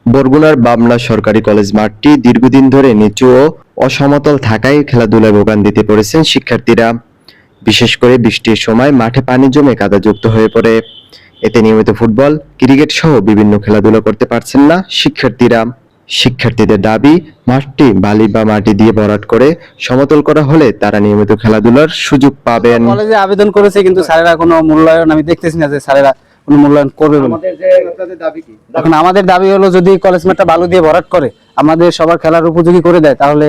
বরগুনার বামনা সরকারি কলেজ মাঠটি দীর্ঘদিন ধরে নিচু ও অসমতল থাকায় খেলাধুলায় ভোগান্তিতে পড়েছেন শিক্ষার্থীরা। বিশেষ করে বৃষ্টির সময় মাঠে পানি জমে কাদাযুক্ত হয়ে পড়ে। এতে নিয়মিত ফুটবল, ক্রিকেট সহ বিভিন্ন খেলাধুলা করতে পারছেন না শিক্ষার্থীরা। শিক্ষার্থীদের দাবি, মাঠটি বালি বা মাটি দিয়ে ভরাট করে সমতল করা হলে তারা নিয়মিত খেলাধুলার সুযোগ পাবেন। কলেজে আবেদন করেছে কিন্তু স্যারেরা কোনো মূল্যায়ন আমি দেখতেছি না যে স্যারেরা কোনো মূল্যায়ন করবে বলে। এখন আমাদের দাবি হলো যদি কলেজ মাঠটা বালু দিয়ে ভরাট করে আমাদের সবার খেলার উপযোগী করে দেয় তাহলে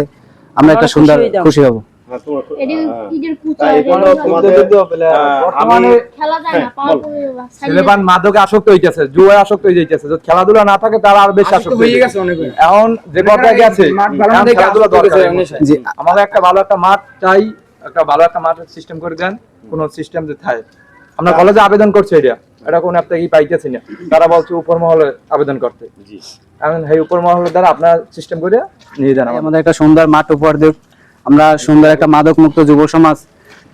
আমরা একটা সুন্দর খুশি হব। ছেলেবান মাদকে আসক্ত হইতেছে, জুয়ায় আসক্ত হয়ে যাইতেছে। যদি খেলাধুলা না থাকে তারা আর বেশি আসক্ত হয়ে গেছে। এখন যে কথা গেছে খেলাধুলা দরকার। আমাদের একটা ভালো একটা মাঠ চাই, একটা ভালো একটা মাঠের সিস্টেম করে দেন, কোন সিস্টেম যে থাকে। আমরা কলেজে আবেদন করছি এটা কোন একটা কি পাইতেছি না। তারা বলছে উপর মহলে আবেদন করতে। এখন এই উপর মহলের দ্বারা আপনার সিস্টেম করে নিয়ে যান। আমাদের একটা সুন্দর মাঠ উপহার দেব, আমরা সুন্দর একটা মাদক মুক্ত যুব সমাজ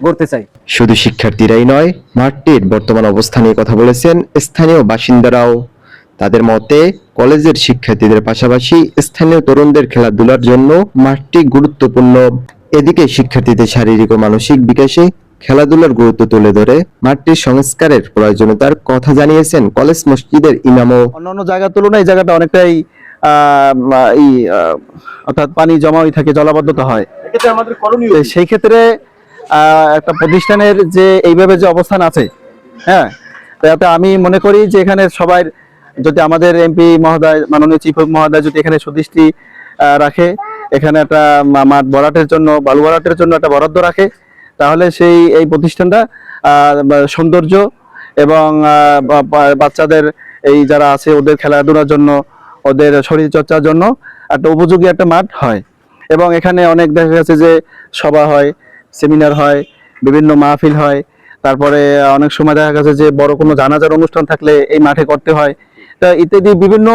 গড়তে চাই। শুধু শিক্ষার্থীরাই নয়, মাঠটির বর্তমান অবস্থা নিয়ে কথা বলেছেন স্থানীয় বাসিন্দারাও। তাদের মতে কলেজের শিক্ষার্থীদের পাশাপাশি স্থানীয় তরুণদের খেলাধুলার জন্য মাঠটি গুরুত্বপূর্ণ। এদিকে শিক্ষার্থীদের শারীরিক ও মানসিক বিকাশে খেলাধুলার গুরুত্ব তুলে ধরে মাঠটির সংস্কারের প্রয়োজনীয়তার কথা জানিয়েছেন কলেজ মসজিদের ইমামও। অন্যান্য জায়গার তুলনায় এই জায়গাটা অনেকটাই অর্থাৎ পানি জমা হয়ে থাকে, জলাবদ্ধতা হয়। সেই ক্ষেত্রে একটা প্রতিষ্ঠানের যে এইভাবে যে অবস্থান আছে, হ্যাঁ, তাতে আমি মনে করি যে এখানে সবাই যদি আমাদের এমপি মহোদয়, মাননীয় চিফ মহোদয় যদি এখানে সুদৃষ্টি রাখে, এখানে একটা মাঠ ভরাটের জন্য, বালু ভরাটের জন্য একটা বরাদ্দ রাখে, তাহলে এই প্রতিষ্ঠানটা সৌন্দর্য এবং বাচ্চাদের এই যারা আছে ওদের খেলাধুলার জন্য, ওদের শরীর চর্চার জন্য একটা উপযোগী একটা মাঠ হয়। এবং এখানে অনেক দেখা গেছে যে সভা হয়, সেমিনার হয়, বিভিন্ন মাহফিল হয়, তারপরে অনেক সময় দেখা গেছে যে বড় কোনো জানাজার অনুষ্ঠান থাকলে এই মাঠে করতে হয়। তা ইত্যাদি বিভিন্ন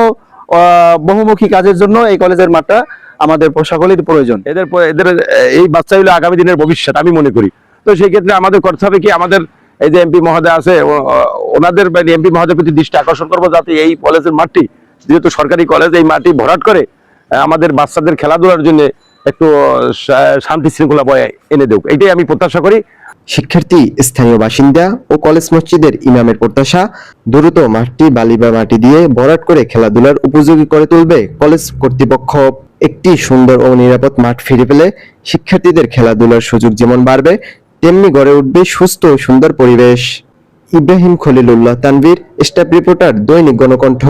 বহুমুখী কাজের জন্য এই কলেজের মাঠটা আমাদের সকলের প্রয়োজন। এদের এই বাচ্চাগুলো আগামী দিনের ভবিষ্যৎ আমি মনে করি। তো সেই ক্ষেত্রে আমাদের করতে হবে কি, আমাদের এই যে এমপি মহোদয় আছে ওনাদের এমপি মহোদয়ের প্রতি দৃষ্টি আকর্ষণ করবো যাতে এই কলেজের মাঠটি, যেহেতু সরকারি কলেজ, এই মাঠটি ভরাট করে আমাদের বাচ্চাদের খেলাধুলার জন্য একটু শান্তি শৃঙ্খলা বয়ে এনে দেব, এটাই আমি প্রত্যাশা করি। শিক্ষার্থী, স্থানীয় বাসিন্দা ও কলেজ মসজিদের ইমামের প্রত্যাশা, দ্রুত মাঠটি বালি বা মাটি দিয়ে ভরাট করে খেলাধুলার উপযোগী করে তুলবে কলেজ কর্তৃপক্ষ। একটি সুন্দর ও নিরাপদ মাঠ ফিরে পেলে শিক্ষার্থীদের খেলাধুলার সুযোগ যেমন বাড়বে, তেমনি গড়ে উঠবে সুস্থ ও সুন্দর পরিবেশ। ইব্রাহিম খলিলুল্লাহ তানভীর, স্টাফ রিপোর্টার, দৈনিক গণকণ্ঠ।